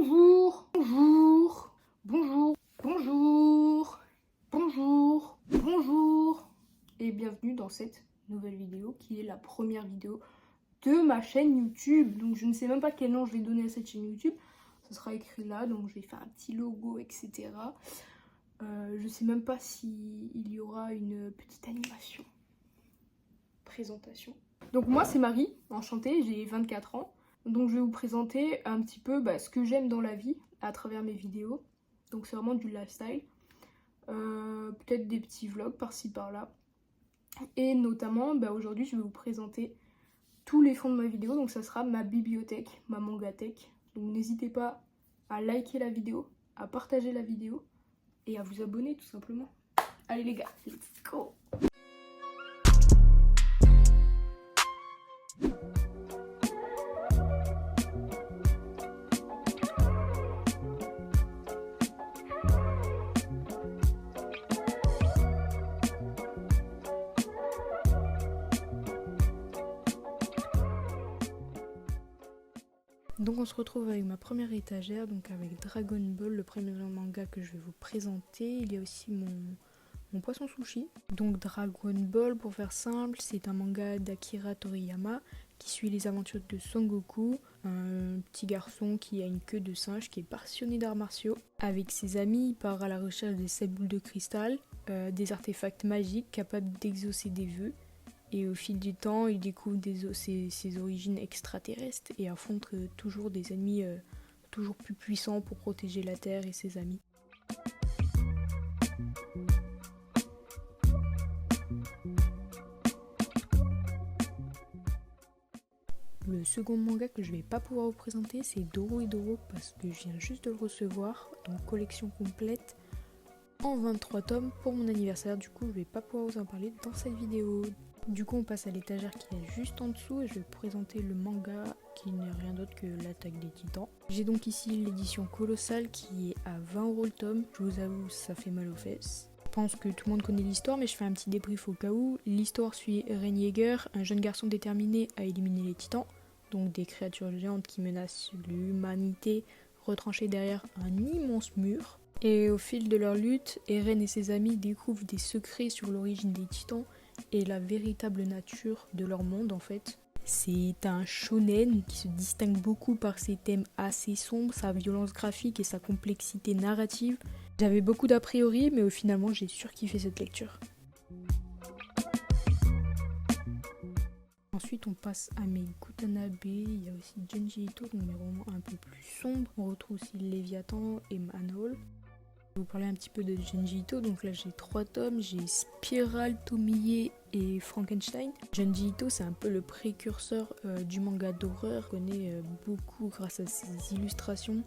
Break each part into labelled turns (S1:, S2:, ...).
S1: Bonjour, bonjour, bonjour, bonjour, bonjour, bonjour et bienvenue dans cette nouvelle vidéo qui est la première vidéo de ma chaîne YouTube. Donc je ne sais même pas quel nom je vais donner à cette chaîne YouTube. Ça sera écrit là, donc je vais faire un petit logo, etc. Je sais même pas s'il y aura une petite animation, présentation. Donc moi c'est Marie, enchantée, j'ai 24 ans. Donc je vais vous présenter un petit peu ce que j'aime dans la vie à travers mes vidéos. Donc c'est vraiment du lifestyle. Peut-être des petits vlogs par-ci par-là. Et notamment aujourd'hui je vais vous présenter tous les fonds de ma vidéo. Donc ça sera ma bibliothèque, ma mangathèque. Donc n'hésitez pas à liker la vidéo, à partager la vidéo et à vous abonner tout simplement. Allez les gars, let's go! Donc on se retrouve avec ma première étagère, donc avec Dragon Ball, le premier manga que je vais vous présenter. Il y a aussi mon poisson sushi. Donc Dragon Ball, pour faire simple, c'est un manga d'Akira Toriyama qui suit les aventures de Son Goku, un petit garçon qui a une queue de singe, qui est passionné d'arts martiaux. Avec ses amis, il part à la recherche des 7 boules de cristal, des artefacts magiques capables d'exaucer des vœux. Et au fil du temps, il découvre ses origines extraterrestres et affronte toujours des ennemis toujours plus puissants pour protéger la Terre et ses amis. Le second manga que je vais pas pouvoir vous présenter, c'est Doro parce que je viens juste de le recevoir, donc collection complète en 23 tomes pour mon anniversaire. Du coup, je vais pas pouvoir vous en parler dans cette vidéo. Du coup on passe à l'étagère qui est juste en dessous et je vais vous présenter le manga qui n'est rien d'autre que l'Attaque des Titans. J'ai donc ici l'édition colossale qui est à 20€ le tome. Je vous avoue, ça fait mal aux fesses. Je pense que tout le monde connaît l'histoire, mais je fais un petit débrief au cas où. L'histoire suit Eren Yeager, un jeune garçon déterminé à éliminer les titans, donc des créatures géantes qui menacent l'humanité retranchée derrière un immense mur. Et au fil de leur lutte, Eren et ses amis découvrent des secrets sur l'origine des titans et la véritable nature de leur monde en fait. C'est un shonen qui se distingue beaucoup par ses thèmes assez sombres, sa violence graphique et sa complexité narrative. J'avais beaucoup d'a priori, mais finalement j'ai surkiffé cette lecture. Ensuite on passe à mes Gutanabe, il y a aussi Junji Ito, donc des romans un peu plus sombres. On retrouve aussi Léviathan et Manhole. Je vais vous parler un petit peu de Junji Ito, donc là j'ai 3 tomes, j'ai Spiral, Tomie et Frankenstein. Junji Ito c'est un peu le précurseur du manga d'horreur, on connaît beaucoup grâce à ses illustrations.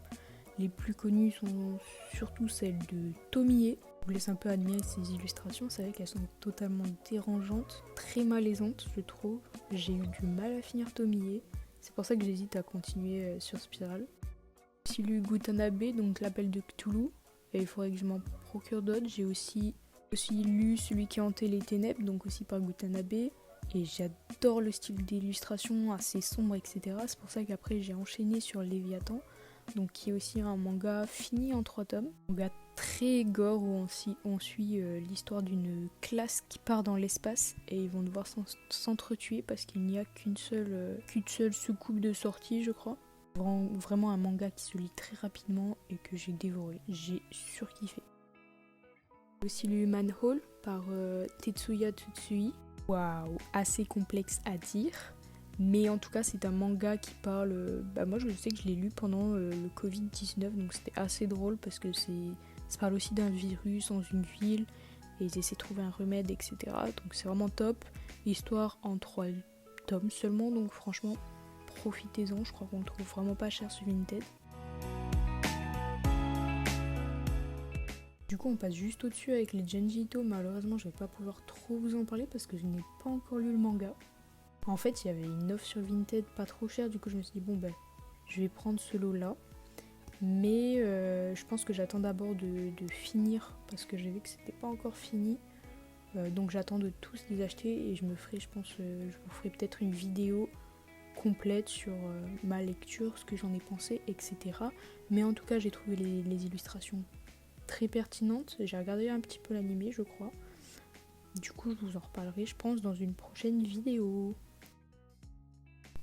S1: Les plus connues sont surtout celles de Tomie. Je vous laisse un peu admirer ses illustrations, c'est vrai qu'elles sont totalement dérangeantes, très malaisantes je trouve. J'ai eu du mal à finir Tomie, c'est pour ça que j'hésite à continuer sur Spiral. J'ai aussi lu Gutanabe, donc l'appel de Cthulhu. Et il faudrait que je m'en procure d'autres. J'ai aussi lu Celui qui hantait les ténèbres, donc aussi par Gutanabe. Et j'adore le style d'illustration assez sombre, etc. C'est pour ça qu'après j'ai enchaîné sur Léviathan, donc qui est aussi un manga fini en 3 tomes. Un manga très gore où on suit l'histoire d'une classe qui part dans l'espace et ils vont devoir s'entretuer parce qu'il n'y a qu'une seule soucoupe de sortie, je crois. Vraiment un manga qui se lit très rapidement et que j'ai dévoré, j'ai surkiffé. J'ai aussi lu Manhole par Tetsuya Tsutsui. Waouh, assez complexe à dire, mais en tout cas c'est un manga qui parle, moi je sais que je l'ai lu pendant le Covid-19, donc c'était assez drôle parce que ça parle aussi d'un virus dans une ville et ils essaient de trouver un remède, etc. Donc c'est vraiment top. Histoire en 3 tomes seulement, donc franchement profitez-en, je crois qu'on le trouve vraiment pas cher sur Vinted. Du coup on passe juste au-dessus avec les Junji Ito, malheureusement je vais pas pouvoir trop vous en parler parce que je n'ai pas encore lu le manga. En fait il y avait une offre sur Vinted pas trop chère, du coup je me suis dit je vais prendre ce lot là. Mais je pense que j'attends d'abord de finir parce que j'ai vu que c'était pas encore fini. Donc j'attends de tous les acheter et je vous ferai peut-être une vidéo complète sur ma lecture, ce que j'en ai pensé, etc. Mais en tout cas, j'ai trouvé les illustrations très pertinentes. J'ai regardé un petit peu l'animé, je crois. Du coup, je vous en reparlerai, je pense, dans une prochaine vidéo.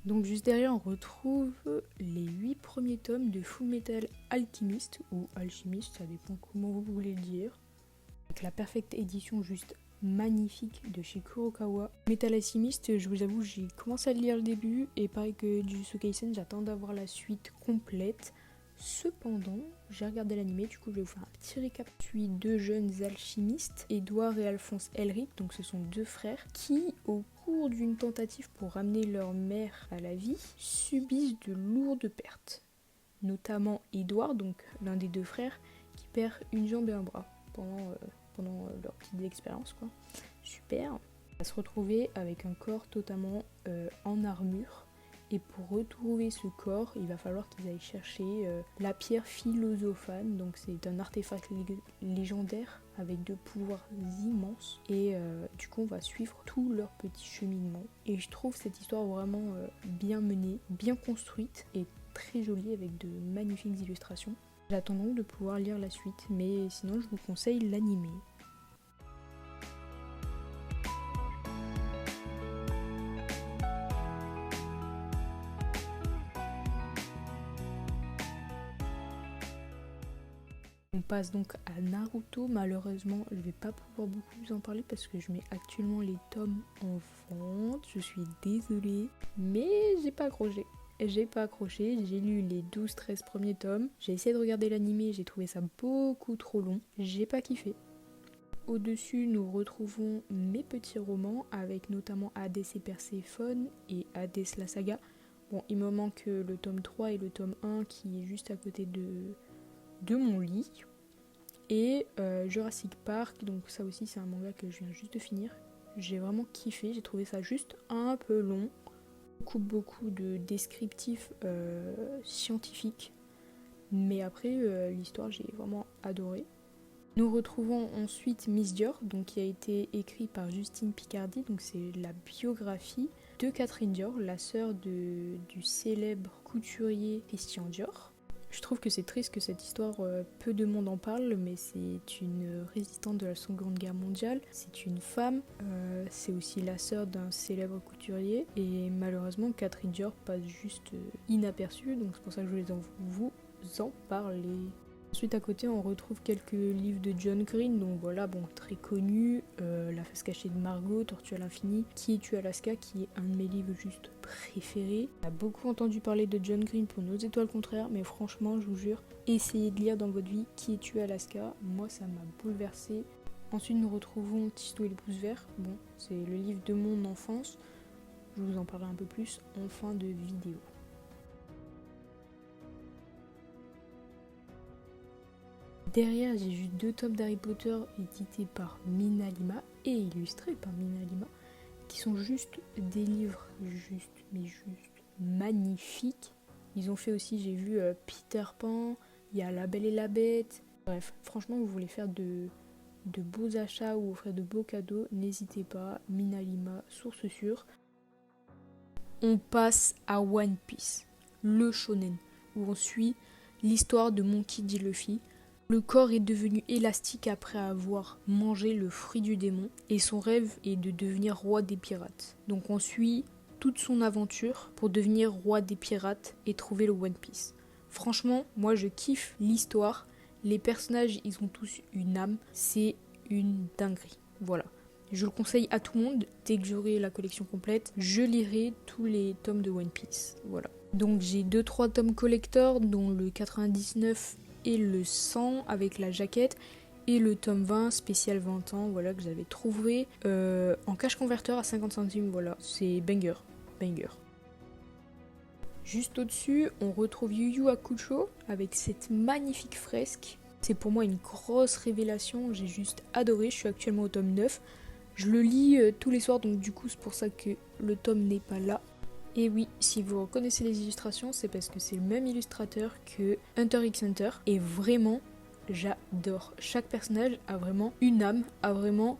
S1: Donc juste derrière, on retrouve les 8 premiers tomes de Fullmetal Alchemist, ou Alchimiste, ça dépend comment vous voulez le dire. Avec la perfecte édition juste magnifique de chez Kurokawa. Metal Alchemist, je vous avoue, j'ai commencé à le lire le début, et pareil que Jujutsu Kaisen, j'attends d'avoir la suite complète. Cependant, j'ai regardé l'animé, du coup je vais vous faire un petit récap. Je suis deux jeunes alchimistes, Edouard et Alphonse Elric, donc ce sont deux frères, qui au cours d'une tentative pour ramener leur mère à la vie, subissent de lourdes pertes. Notamment Edouard, donc l'un des deux frères, qui perd une jambe et un bras pendant leur petite expérience, quoi. Super. On va se retrouver avec un corps totalement en armure. Et pour retrouver ce corps, il va falloir qu'ils aillent chercher la pierre philosophane. Donc c'est un artefact légendaire avec de pouvoirs immenses. Et du coup, on va suivre tout leur petit cheminement. Et je trouve cette histoire vraiment bien menée, bien construite et très jolie avec de magnifiques illustrations. J'attends donc de pouvoir lire la suite, mais sinon je vous conseille l'animé. On passe donc à Naruto. Malheureusement, je vais pas pouvoir beaucoup vous en parler parce que je mets actuellement les tomes en vente. Je suis désolée, mais j'ai pas accroché. J'ai lu les 12-13 premiers tomes. J'ai essayé de regarder l'animé, j'ai trouvé ça beaucoup trop long. J'ai pas kiffé. Au-dessus, nous retrouvons mes petits romans avec notamment Hades et Perséphone et Hades la saga. Bon, il me manque le tome 3 et le tome 1 qui est juste à côté de mon lit. Et Jurassic Park, donc ça aussi c'est un manga que je viens juste de finir. J'ai vraiment kiffé, j'ai trouvé ça juste un peu long. Beaucoup de descriptifs scientifiques. Mais après, l'histoire j'ai vraiment adoré. Nous retrouvons ensuite Miss Dior, donc qui a été écrit par Justine Picardi, donc c'est la biographie de Catherine Dior, la sœur du célèbre couturier Christian Dior. Je trouve que c'est triste que cette histoire, peu de monde en parle, mais c'est une résistante de la Seconde Guerre mondiale. C'est une femme, c'est aussi la sœur d'un célèbre couturier. Et malheureusement, Catherine Dior passe juste inaperçue, donc c'est pour ça que je voulais vous en parler. Ensuite à côté on retrouve quelques livres de John Green, donc voilà, bon, très connu, La face cachée de Margot, Tortue à l'infini, Qui es-tu Alaska, qui est un de mes livres juste préférés. On a beaucoup entendu parler de John Green pour Nos étoiles contraires, mais franchement je vous jure, essayez de lire dans votre vie Qui es-tu Alaska, moi ça m'a bouleversée. Ensuite nous retrouvons Tisto et le pouce vert, bon c'est le livre de mon enfance, je vous en parlerai un peu plus en fin de vidéo. Derrière, j'ai juste 2 tomes d'Harry Potter édités par Mina Lima et illustrés par Mina Lima, qui sont juste des livres juste magnifiques. Ils ont fait aussi, j'ai vu Peter Pan, il y a La Belle et la Bête. Bref, franchement, vous voulez faire de beaux achats ou offrir de beaux cadeaux, n'hésitez pas, Mina Lima, source sûre. On passe à One Piece, le shonen, où on suit l'histoire de Monkey D. Luffy. Le corps est devenu élastique après avoir mangé le fruit du démon et son rêve est de devenir roi des pirates. Donc on suit toute son aventure pour devenir roi des pirates et trouver le One Piece. Franchement, moi je kiffe l'histoire, les personnages ils ont tous une âme, c'est une dinguerie. Voilà. Je le conseille à tout le monde, dès que j'aurai la collection complète, je lirai tous les tomes de One Piece. Voilà. Donc j'ai 2-3 tomes collector, dont le 99 et le 100 avec la jaquette et le tome 20 spécial 20 ans, voilà, que j'avais trouvé en cash converteur à 50 centimes, voilà, c'est banger. Juste au-dessus, on retrouve Yu Yu Hakusho avec cette magnifique fresque. C'est pour moi une grosse révélation, j'ai juste adoré, je suis actuellement au tome 9. Je le lis tous les soirs, donc du coup c'est pour ça que le tome n'est pas là. Et oui, si vous reconnaissez les illustrations, c'est parce que c'est le même illustrateur que Hunter x Hunter. Et vraiment, j'adore. Chaque personnage a vraiment une âme, a vraiment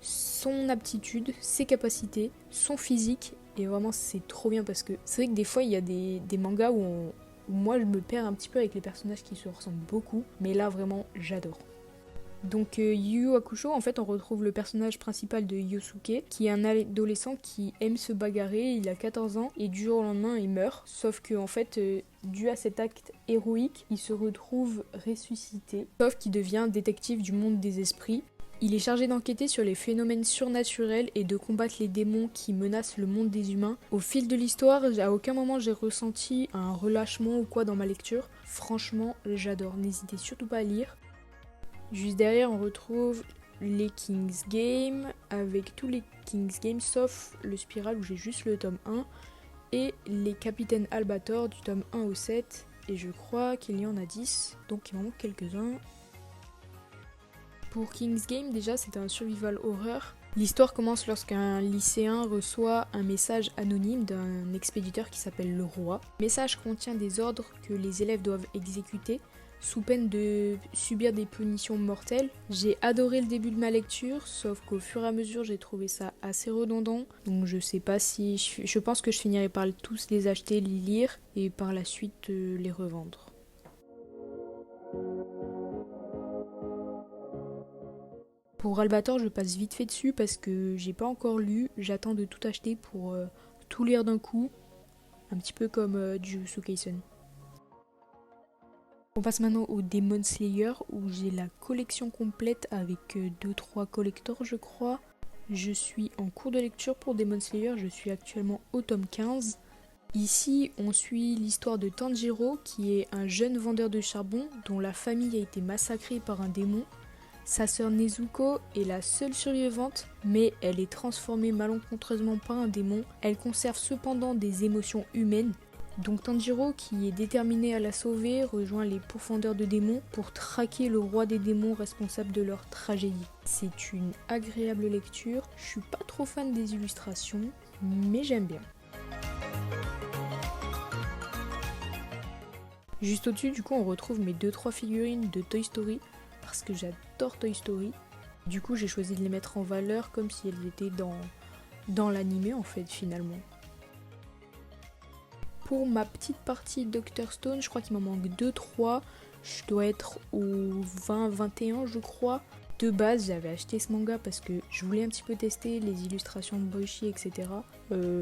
S1: son aptitude, ses capacités, son physique Et vraiment c'est trop bien parce que c'est vrai que des fois il y a des mangas où moi je me perds un petit peu avec les personnages qui se ressemblent beaucoup, mais là vraiment j'adore. Donc Yu Yu Hakusho, en fait on retrouve le personnage principal de Yosuke, qui est un adolescent qui aime se bagarrer, il a 14 ans et du jour au lendemain il meurt. Sauf que en fait, dû à cet acte héroïque, il se retrouve ressuscité, sauf qu'il devient détective du monde des esprits. Il est chargé d'enquêter sur les phénomènes surnaturels et de combattre les démons qui menacent le monde des humains. Au fil de l'histoire, à aucun moment j'ai ressenti un relâchement ou quoi dans ma lecture. Franchement, j'adore, n'hésitez surtout pas à lire. Juste derrière, on retrouve les King's Game, avec tous les King's Game, sauf le Spiral où j'ai juste le tome 1, et les Capitaines Albator du tome 1 au 7, et je crois qu'il y en a 10, donc il m'en manque quelques-uns. Pour King's Game, déjà, c'est un survival horror. L'histoire commence lorsqu'un lycéen reçoit un message anonyme d'un expéditeur qui s'appelle le Roi. Le message contient des ordres que les élèves doivent exécuter, sous peine de subir des punitions mortelles. J'ai adoré le début de ma lecture, sauf qu'au fur et à mesure j'ai trouvé ça assez redondant. Donc je sais pas si... Je pense que je finirai par tous les acheter, les lire et par la suite les revendre. Pour Albator, je passe vite fait dessus parce que j'ai pas encore lu. J'attends de tout acheter pour tout lire d'un coup. Un petit peu comme Jujutsu Kaisen. On passe maintenant au Demon Slayer où j'ai la collection complète avec 2-3 collectors je crois. Je suis en cours de lecture pour Demon Slayer, je suis actuellement au tome 15. Ici on suit l'histoire de Tanjiro qui est un jeune vendeur de charbon dont la famille a été massacrée par un démon. Sa sœur Nezuko est la seule survivante mais elle est transformée malencontreusement par un démon. Elle conserve cependant des émotions humaines. Donc Tanjiro, qui est déterminé à la sauver, rejoint les pourfendeurs de démons pour traquer le roi des démons responsable de leur tragédie. C'est une agréable lecture, je suis pas trop fan des illustrations, mais j'aime bien. Juste au-dessus, du coup, on retrouve mes 2-3 figurines de Toy Story, parce que j'adore Toy Story. Du coup, j'ai choisi de les mettre en valeur comme si elles étaient dans l'animé en fait, finalement. Pour ma petite partie Dr Stone, je crois qu'il m'en manque 2-3. Je dois être au 20-21 je crois. De base, j'avais acheté ce manga parce que je voulais un petit peu tester les illustrations de Boichi, etc.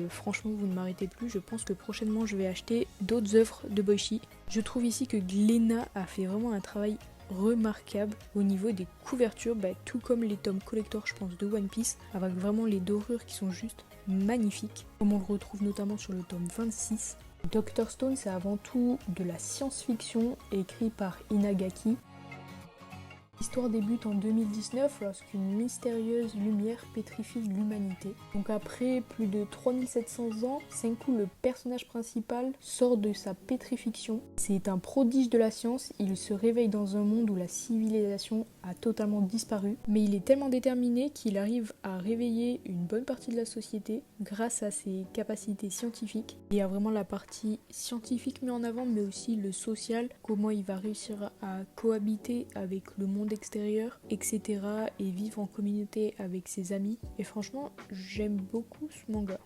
S1: Franchement, vous ne m'arrêtez plus. Je pense que prochainement, je vais acheter d'autres œuvres de Boichi. Je trouve ici que Glénat a fait vraiment un travail remarquable au niveau des couvertures, tout comme les tomes collector, je pense, de One Piece, avec vraiment les dorures qui sont juste magnifiques. Comme on le retrouve notamment sur le tome 26. Dr Stone, c'est avant tout de la science-fiction écrit par Inagaki. L'histoire débute en 2019 lorsqu'une mystérieuse lumière pétrifie l'humanité. Donc après plus de 3700 ans, Senku, le personnage principal, sort de sa pétrifiction. C'est un prodige de la science, il se réveille dans un monde où la civilisation a totalement disparu. Mais il est tellement déterminé qu'il arrive à réveiller une bonne partie de la société grâce à ses capacités scientifiques. Il y a vraiment la partie scientifique mise en avant, mais aussi le social, comment il va réussir à cohabiter avec le monde extérieur, etc. et vivre en communauté avec ses amis. Et franchement, j'aime beaucoup ce manga.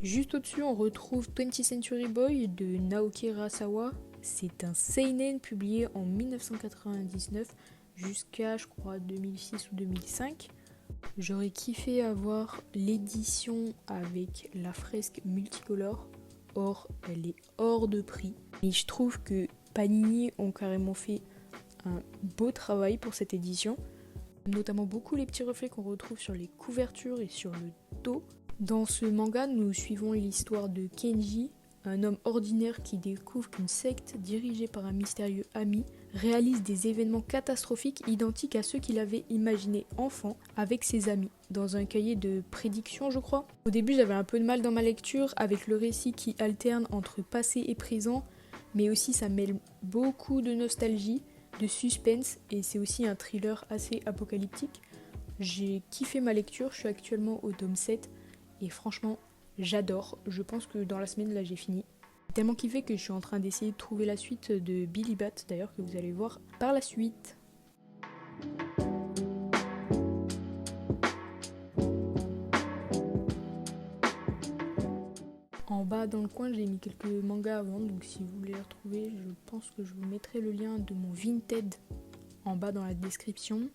S1: Juste au-dessus, on retrouve 20th Century Boy de Naoki Urasawa. C'est un seinen publié en 1999 jusqu'à, je crois, 2006 ou 2005. J'aurais kiffé avoir l'édition avec la fresque multicolore. Or, elle est hors de prix. Et je trouve que Panini ont carrément fait un beau travail pour cette édition. Notamment beaucoup les petits reflets qu'on retrouve sur les couvertures et sur le dos. Dans ce manga, nous suivons l'histoire de Kenji, un homme ordinaire qui découvre qu'une secte dirigée par un mystérieux ami réalise des événements catastrophiques identiques à ceux qu'il avait imaginés enfant avec ses amis, dans un cahier de prédictions je crois. Au début j'avais un peu de mal dans ma lecture avec le récit qui alterne entre passé et présent, mais aussi ça mêle beaucoup de nostalgie, de suspense et c'est aussi un thriller assez apocalyptique. J'ai kiffé ma lecture, je suis actuellement au tome 7 et franchement j'adore, je pense que dans la semaine là j'ai fini. tellement kiffé que je suis en train d'essayer de trouver la suite de Billy Bat, d'ailleurs, que vous allez voir par la suite. En bas dans le coin, j'ai mis quelques mangas à vendre, donc si vous voulez les retrouver, je pense que je vous mettrai le lien de mon Vinted en bas dans la description.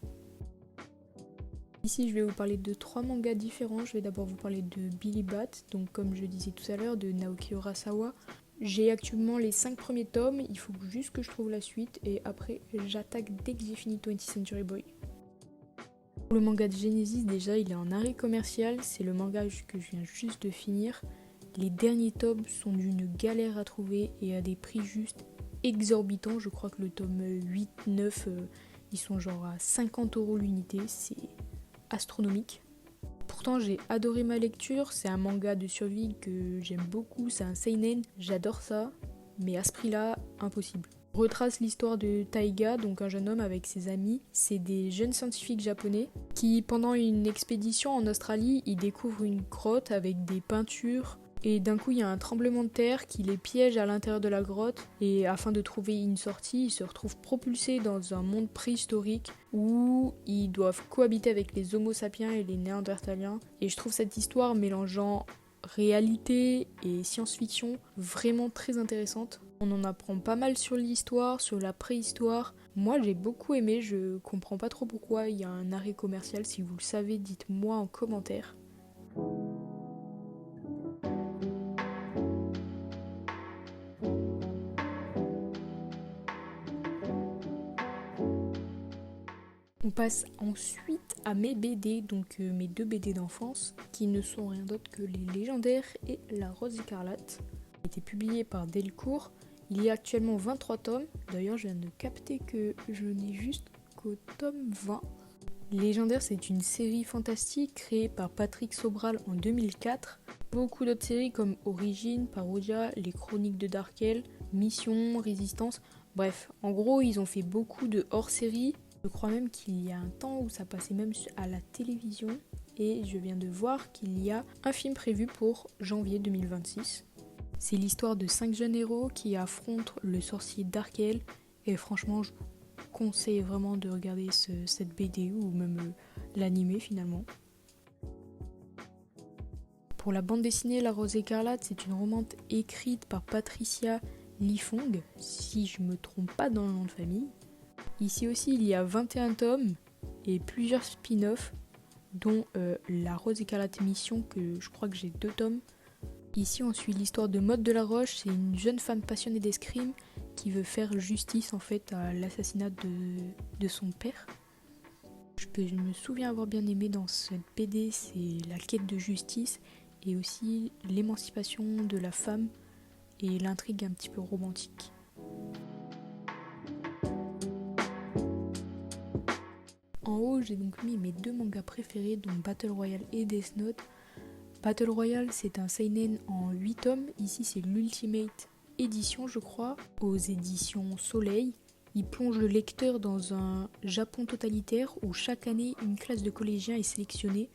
S1: Ici, je vais vous parler de 3 mangas différents. Je vais d'abord vous parler de Billy Bat, donc comme je disais tout à l'heure, de Naoki Urasawa. J'ai actuellement les 5 premiers tomes, il faut juste que je trouve la suite, et après, j'attaque dès que j'ai fini 20th Century Boy. Pour le manga de Genesis, déjà, il est en arrêt commercial, c'est le manga que je viens juste de finir. Les derniers tomes sont d'une galère à trouver et à des prix juste exorbitants. Je crois que le tome 8, 9, ils sont genre à 50€ l'unité, c'est astronomique. Pourtant j'ai adoré ma lecture, c'est un manga de survie que j'aime beaucoup, c'est un seinen, j'adore ça, mais à ce prix-là, impossible. On retrace l'histoire de Taiga, donc un jeune homme avec ses amis. C'est des jeunes scientifiques japonais qui, pendant une expédition en Australie, ils découvrent une grotte avec des peintures. Et d'un coup, il y a un tremblement de terre qui les piège à l'intérieur de la grotte. Et afin de trouver une sortie, ils se retrouvent propulsés dans un monde préhistorique où ils doivent cohabiter avec les Homo sapiens et les Néandertaliens. Et je trouve cette histoire mélangeant réalité et science-fiction vraiment très intéressante. On en apprend pas mal sur l'histoire, sur la préhistoire. Moi, j'ai beaucoup aimé, je comprends pas trop pourquoi il y a un arrêt commercial. Si vous le savez, dites-moi en commentaire. On passe ensuite à mes BD, donc mes 2 BD d'enfance, qui ne sont rien d'autre que Les Légendaires et La Rose écarlate. Il a été publié par Delcourt. Il y a actuellement 23 tomes. D'ailleurs, je viens de capter que je n'ai juste qu'au tome 20. Les Légendaires, c'est une série fantastique créée par Patrick Sobral en 2004. Beaucoup d'autres séries comme Origine, Parodia, Les Chroniques de Darkel, Mission, Résistance. Bref, en gros, ils ont fait beaucoup de hors-séries. Je crois même qu'il y a un temps où ça passait même à la télévision et je viens de voir qu'il y a un film prévu pour janvier 2026. C'est l'histoire de 5 jeunes héros qui affrontent le sorcier Darkel et franchement je vous conseille vraiment de regarder cette BD ou même l'animé finalement. Pour la bande dessinée La Rose écarlate, c'est une romance écrite par Patricia Lifong, si je me trompe pas dans le nom de famille. Ici aussi, il y a 21 tomes et plusieurs spin-offs, dont La Rose écarlate Mission, que je crois que j'ai 2 tomes. Ici, on suit l'histoire de Maud Delaroche, c'est une jeune femme passionnée d'escrime qui veut faire justice en fait à l'assassinat de son père. Ce que je me souviens avoir bien aimé dans cette BD, c'est la quête de justice et aussi l'émancipation de la femme et l'intrigue un petit peu romantique. En haut, j'ai donc mis mes 2 mangas préférés, donc Battle Royale et Death Note. Battle Royale, c'est un seinen en 8 tomes. Ici, c'est l'Ultimate édition, je crois, aux éditions Soleil. Il plonge le lecteur dans un Japon totalitaire où chaque année, une classe de collégiens est sélectionnée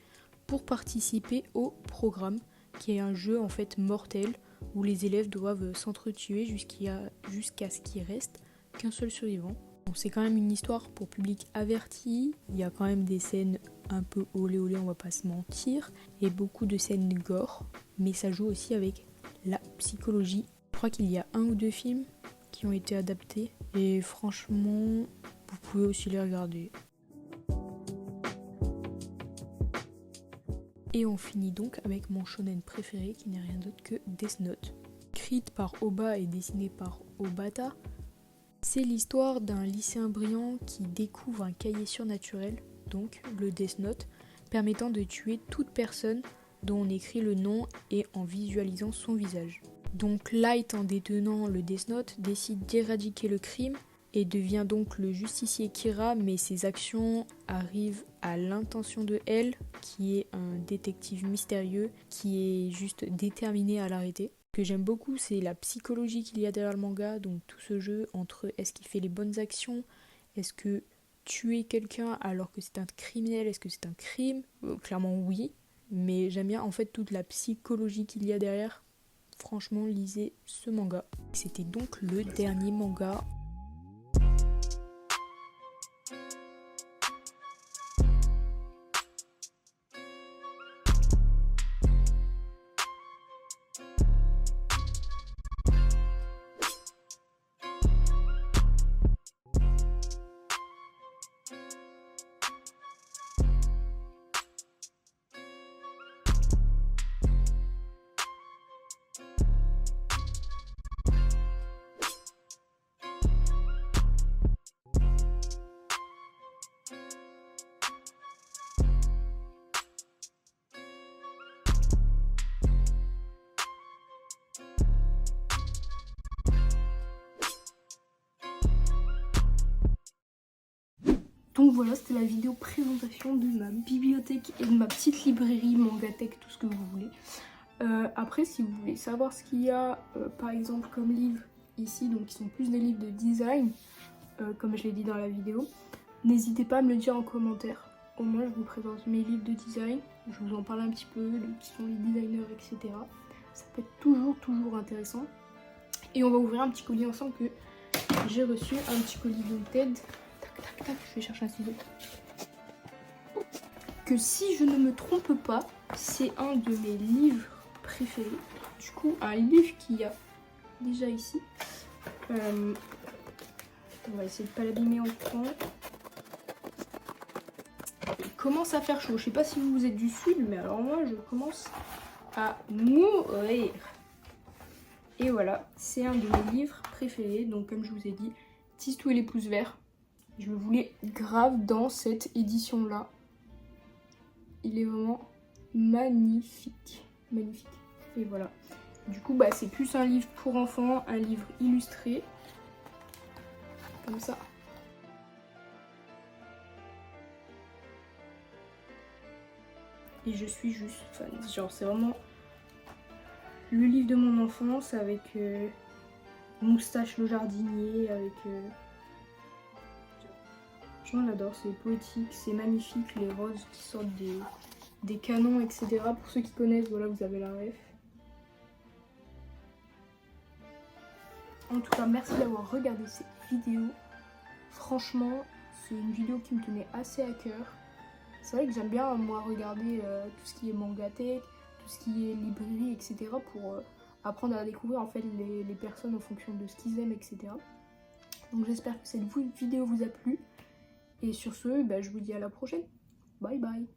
S1: pour participer au programme, qui est un jeu en fait mortel où les élèves doivent s'entretuer jusqu'à ce qu'il reste qu'un seul survivant. Bon, c'est quand même une histoire pour public averti, il y a quand même des scènes un peu olé olé, on va pas se mentir, et beaucoup de scènes gore, mais ça joue aussi avec la psychologie. Je crois qu'il y a 1 ou 2 films qui ont été adaptés, et franchement, vous pouvez aussi les regarder. Et on finit donc avec mon shonen préféré qui n'est rien d'autre que Death Note. Écrite par Oba et dessinée par Obata, c'est l'histoire d'un lycéen brillant qui découvre un cahier surnaturel, donc le Death Note, permettant de tuer toute personne dont on écrit le nom et en visualisant son visage. Donc Light, en détenant le Death Note, décide d'éradiquer le crime et devient donc le justicier Kira, mais ses actions arrivent à l'intention de L, qui est un détective mystérieux qui est juste déterminé à l'arrêter. Ce que j'aime beaucoup, c'est la psychologie qu'il y a derrière le manga, donc tout ce jeu entre est-ce qu'il fait les bonnes actions, est-ce que tuer quelqu'un alors que c'est un criminel, est-ce que c'est un crime ? Clairement oui, mais j'aime bien en fait toute la psychologie qu'il y a derrière. franchement lisez ce manga. C'était donc le dernier manga.
S2: Donc voilà, c'était la vidéo présentation de ma bibliothèque et de ma petite librairie, Mangatech, tout ce que vous voulez. Après, si vous voulez savoir ce qu'il y a, par exemple, comme livres ici, donc qui sont plus des livres de design, comme je l'ai dit dans la vidéo, n'hésitez pas à me le dire en commentaire. Au moins, je vous présente mes livres de design, je vous en parle un petit peu, de qui sont les designers, etc. Ça peut être toujours intéressant. Et on va ouvrir un petit colis ensemble que j'ai reçu, un petit colis Vinted. Tac, je vais chercher un ciseau. Que si je ne me trompe pas, c'est un de mes livres préférés. Du coup, un livre qu'il y a déjà ici. On va essayer de ne pas l'abîmer en temps. Il commence à faire chaud. Je sais pas si vous êtes du sud, mais alors moi, je commence à mourir. Et voilà, c'est un de mes livres préférés. Donc, comme je vous ai dit, Tistou et les pouces verts. Je le voulais grave dans cette édition-là. Il est vraiment magnifique. Magnifique. Et voilà. Du coup, bah, c'est plus un livre pour enfants, un livre illustré. Comme ça. Et je suis juste fan. Genre, c'est vraiment le livre de mon enfance avec Moustache le jardinier, avec... Franchement, j'adore, c'est poétique, c'est magnifique, les roses qui sortent des canons, etc. Pour ceux qui connaissent, voilà, vous avez la ref. En tout cas, merci d'avoir regardé cette vidéo. Franchement, c'est une vidéo qui me tenait assez à cœur. C'est vrai que j'aime bien, moi, regarder tout ce qui est Mangatech, tout ce qui est librairie, etc. pour apprendre à découvrir en fait les personnes en fonction de ce qu'ils aiment, etc. Donc j'espère que cette vidéo vous a plu. Et sur ce, bah, je vous dis à la prochaine. Bye bye.